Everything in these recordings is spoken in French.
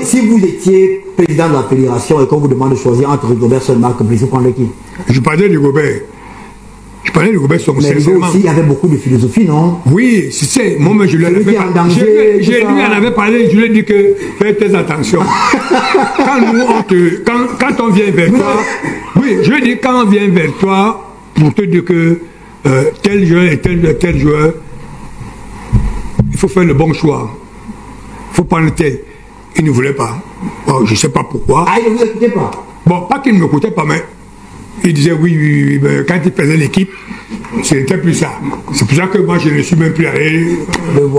Si vous étiez président de la fédération et qu'on vous demande de choisir entre Rigobert et Marc Brice, vous prendrez qui? Je parlais de Rigobert. Je parlais de Rigobert mais sincèrement. Aussi, il y avait beaucoup de philosophie, non? Oui, c'est moi, je lui avais parlé. Je lui en avais parlé, je lui ai dit que faites attention. Quand on vient vers toi, oui, je lui ai dit quand on vient vers toi pour te dire que tel joueur et tel joueur, il faut faire le bon choix. Il faut prendre tel. Il ne voulait pas. Bon, je ne sais pas pourquoi. Ah, il ne vous écoutait pas? Bon, pas qu'il ne m'écoutait pas, mais il disait oui, mais quand il faisait l'équipe, c'était plus ça. C'est pour ça que moi, je ne suis même plus allé.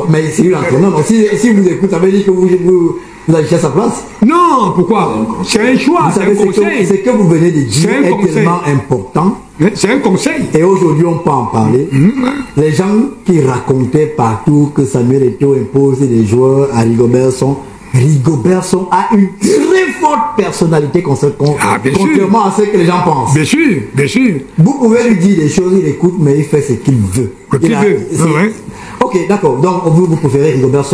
Mais c'est lui l'entraîneur. Donc si vous écoutez, ça veut dire que vous agissez à sa place? Non, pourquoi? C'est un choix, c'est un conseil. C'est que vous venez de dire est tellement important. C'est un conseil. Et aujourd'hui, on peut en parler. Les gens qui racontaient partout que Samuel Eto'o impose des joueurs à Rigobert a une très forte personnalité contrairement à ce que les gens pensent. Bien sûr, bien sûr. Vous pouvez lui dire des choses, il écoute, mais il fait ce qu'il veut. Ok, d'accord. Donc, vous préférez Rigobert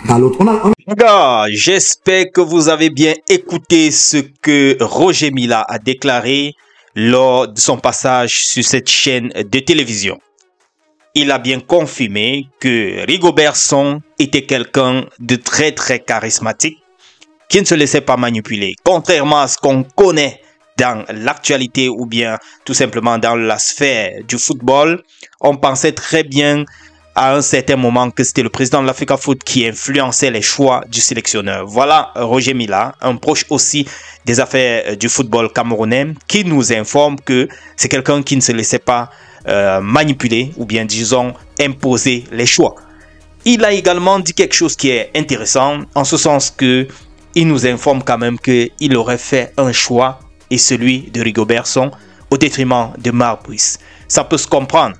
à l'autre. J'espère que vous avez bien écouté ce que Roger Mila a déclaré lors de son passage sur cette chaîne de télévision. Il a bien confirmé que Rigobert Song était quelqu'un de très charismatique, qui ne se laissait pas manipuler, contrairement à ce qu'on connaît dans l'actualité ou bien tout simplement dans la sphère du football. On pensait très bien à un certain moment que c'était le président de l'Africa Foot qui influençait les choix du sélectionneur. Voilà Roger Mila, un proche aussi des affaires du football camerounais, qui nous informe que c'est quelqu'un qui ne se laissait pas manipuler ou bien disons imposer les choix. Il a également dit quelque chose qui est intéressant en ce sens que il nous informe quand même qu'il aurait fait un choix et celui de Rigobert Song au détriment de Marc Brice. Ça peut se comprendre.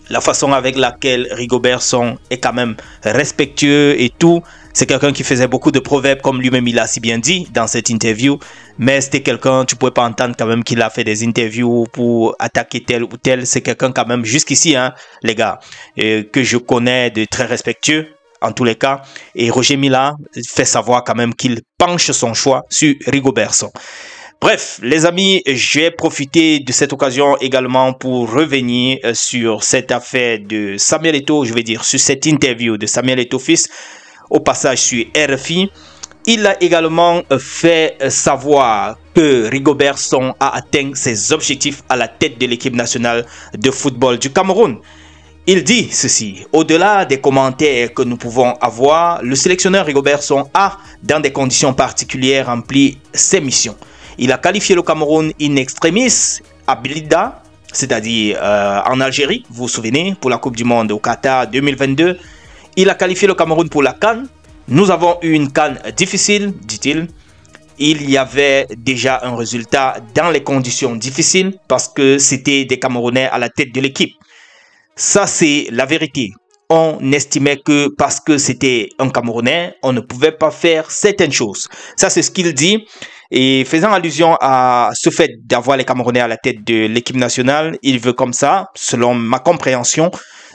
La façon avec laquelle Rigobert Song est quand même respectueux et tout. C'est quelqu'un qui faisait beaucoup de proverbes comme lui-même il a si bien dit dans cette interview. Mais c'était quelqu'un, tu ne pouvais pas entendre quand même qu'il a fait des interviews pour attaquer tel ou tel. C'est quelqu'un quand même jusqu'ici, hein, les gars, que je connais de très respectueux en tous les cas. Et Roger Mila fait savoir quand même qu'il penche son choix sur Rigobert Song. Bref, les amis, j'ai profité de cette occasion également pour revenir sur cette affaire de Samuel Eto'o, je vais dire sur cette interview de Samuel Eto'o fils, au passage sur RFI. Il a également fait savoir que Rigobert Song a atteint ses objectifs à la tête de l'équipe nationale de football du Cameroun. Il dit ceci: au-delà des commentaires que nous pouvons avoir, le sélectionneur Rigobert Song a, dans des conditions particulières, rempli ses missions. Il a qualifié le Cameroun in extremis à Blida, c'est-à-dire en Algérie, vous vous souvenez, pour la Coupe du Monde au Qatar 2022. Il a qualifié le Cameroun pour la CAN. Nous avons eu une CAN difficile, dit-il. Il y avait déjà un résultat dans les conditions difficiles parce que c'était des Camerounais à la tête de l'équipe. Ça, c'est la vérité. On estimait que parce que c'était un Camerounais, on ne pouvait pas faire certaines choses. Ça, c'est ce qu'il dit. Et faisant allusion à ce fait d'avoir les Camerounais à la tête de l'équipe nationale, il veut comme ça, selon ma compréhension,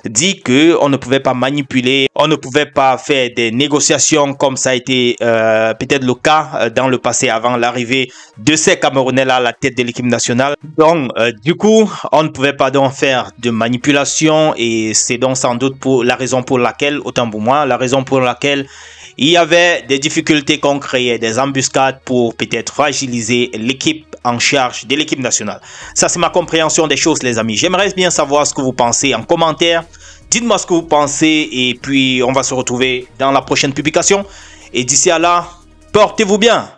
dit que on ne pouvait pas manipuler, on ne pouvait pas faire des négociations comme ça a été peut-être le cas dans le passé avant l'arrivée de ces Camerounais-là à la tête de l'équipe nationale. Donc, du coup, on ne pouvait pas donc faire de manipulation et c'est donc sans doute pour la raison pour laquelle, autant pour moi, la raison pour laquelle il y avait des difficultés qu'on créait, des embuscades pour peut-être fragiliser l'équipe en charge de l'équipe nationale. Ça, c'est ma compréhension des choses, les amis. J'aimerais bien savoir ce que vous pensez en commentaire. Dites-moi ce que vous pensez et puis on va se retrouver dans la prochaine publication. Et d'ici à là, portez-vous bien.